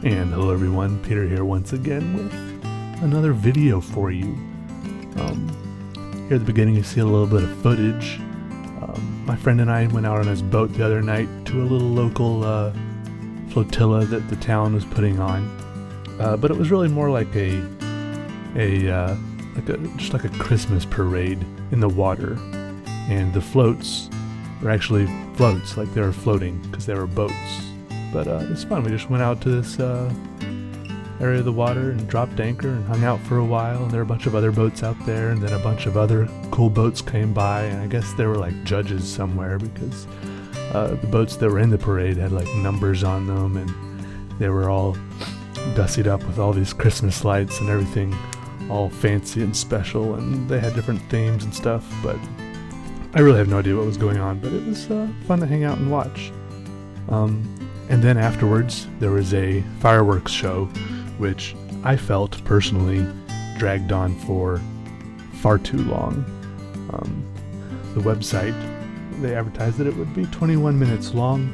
And hello everyone, Peter here once again with another video for you. Here at the beginning you see a little bit of footage. My friend and I went out on his boat the other night to a little local flotilla that the town was putting on. But it was really more like just like a Christmas parade in the water. And the floats were actually floats, like they were floating because they were boats. But it's fun. We just went out to this area of the water and dropped anchor and hung out for a while. And there were a bunch of other boats out there, and then a bunch of other cool boats came by. And I guess there were like judges somewhere because the boats that were in the parade had like numbers on them, and they were all gussied up with all these Christmas lights and everything, all fancy and special. And they had different themes and stuff. But I really have no idea what was going on. But it was fun to hang out and watch. And then afterwards, there was a fireworks show, which I felt personally dragged on for far too long. The website, they advertised that it would be 21 minutes long,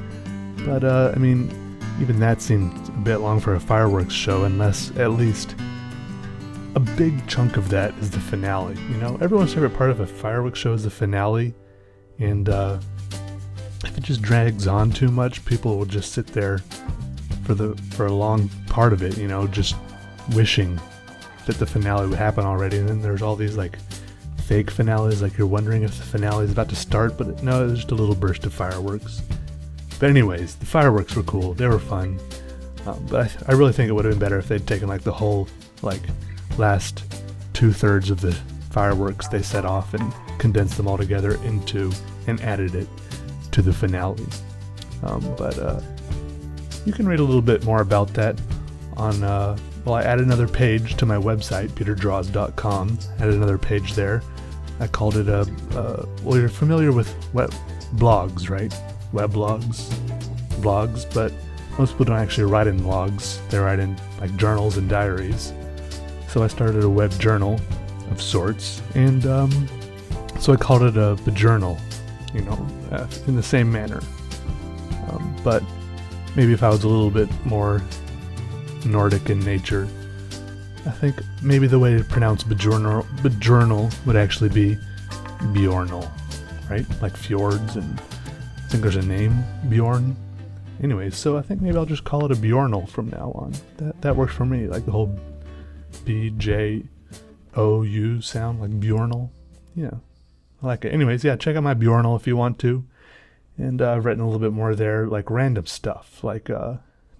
but I mean, even that seemed a bit long for a fireworks show, unless at least a big chunk of that is the finale. You know, everyone's favorite part of a fireworks show is the finale, and if it just drags on too much, people will just sit there for a long part of it, you know, just wishing that the finale would happen already. And then there's all these like fake finales, like you're wondering if the finale is about to start, but no, it was just a little burst of fireworks. But anyways, the fireworks were cool. They were fun. But I really think it would have been better if they'd taken like the whole like last 2/3 of the fireworks they set off and condensed them all together into and added it to the finale. But you can read a little bit more about that on I added another page to my website, peterdraws.com. Added another page there. I called it well, you're familiar with web blogs, right? Web blogs, but most people don't actually write in blogs. They write in like journals and diaries. So I started a web journal of sorts, and so I called it a journal, you know, in the same manner. But maybe if I was a little bit more Nordic in nature, I think maybe the way to pronounce bejornal would actually be Bjornal, right? Like fjords, and I think there's a name, Bjorn. Anyways, so I think maybe I'll just call it a Bjornal from now on. That works for me, like the whole B-J-O-U sound, like Bjornal. Yeah, I like it. Anyways, yeah, check out my Bjornal if you want to. And I've written a little bit more there, like random stuff. Like,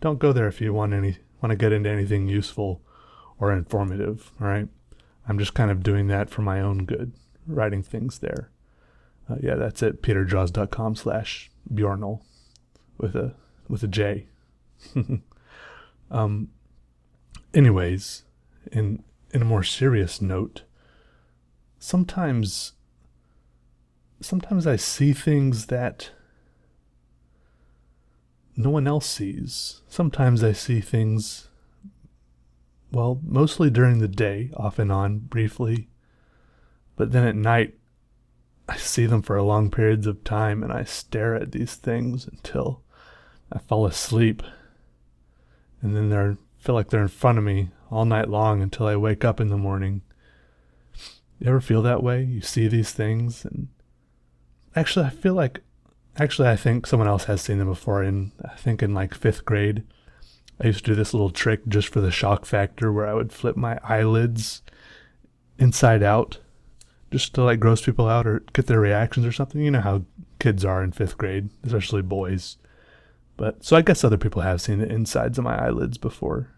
don't go there if you want to get into anything useful or informative. All right, I'm just kind of doing that for my own good, writing things there. Yeah, that's it. peterdraws.com/Bjornal with a J. Anyways, in a more serious note, sometimes I see things that no one else sees. Sometimes I see things, well, mostly during the day, off and on, briefly. But then at night, I see them for long periods of time, and I stare at these things until I fall asleep. And then I feel like they're in front of me all night long until I wake up in the morning. You ever feel that way? You see these things, and actually, I think someone else has seen them before. I think in like 5th grade, I used to do this little trick just for the shock factor where I would flip my eyelids inside out just to like gross people out or get their reactions or something. You know how kids are in 5th grade, especially boys. But so I guess other people have seen the insides of my eyelids before.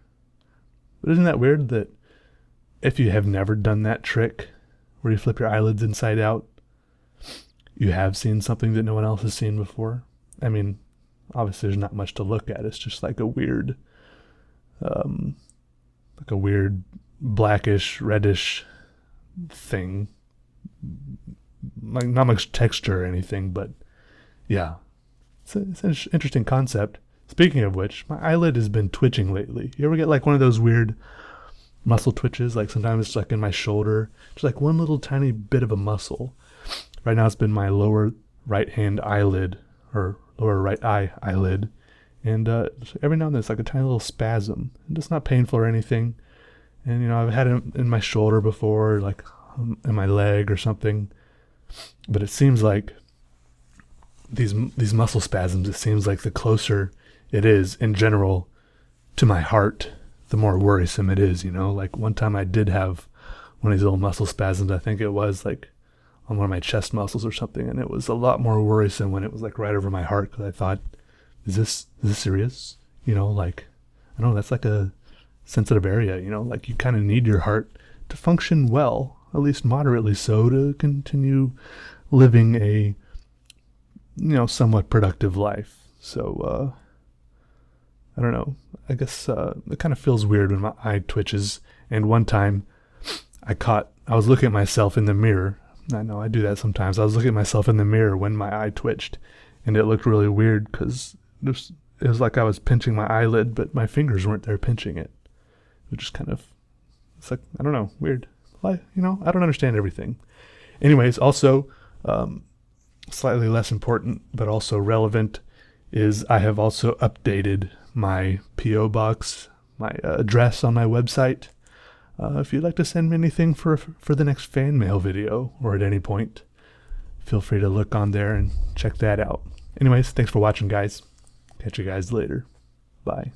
But isn't that weird that if you have never done that trick where you flip your eyelids inside out, you have seen something that no one else has seen before? I mean, obviously there's not much to look at. It's just like a weird blackish, reddish thing. Like not much texture or anything, but yeah. It's an interesting concept. Speaking of which, my eyelid has been twitching lately. You ever get like one of those weird muscle twitches? Like sometimes it's like in my shoulder. Just like one little tiny bit of a muscle. Right now it's been my lower right hand eyelid, or lower right eye eyelid, And every now and then it's like a tiny little spasm. And it's not painful or anything. And, you know, I've had it in my shoulder before, like in my leg or something. But it seems like these muscle spasms, it seems like the closer it is in general to my heart, the more worrisome it is, you know? Like one time I did have one of these little muscle spasms. I think it was like on one of my chest muscles or something. And it was a lot more worrisome when it was like right over my heart, because I thought, is this serious? You know, like, I don't know, that's like a sensitive area, you know, like you kind of need your heart to function well, at least moderately so, to continue living a, you know, somewhat productive life. So, I don't know, I guess it kind of feels weird when my eye twitches. And one time I was looking at myself in the mirror. I know I do that sometimes. I was looking at myself in the mirror when my eye twitched, and it looked really weird because it was like I was pinching my eyelid, but my fingers weren't there pinching it. It just kind of, it's like, I don't know, weird. You know, I don't understand everything. Anyways, also, slightly less important, but also relevant, is I have also updated my P.O. box, my address on my website. If you'd like to send me anything for the next fan mail video, or at any point, feel free to look on there and check that out. Anyways, thanks for watching, guys. Catch you guys later. Bye.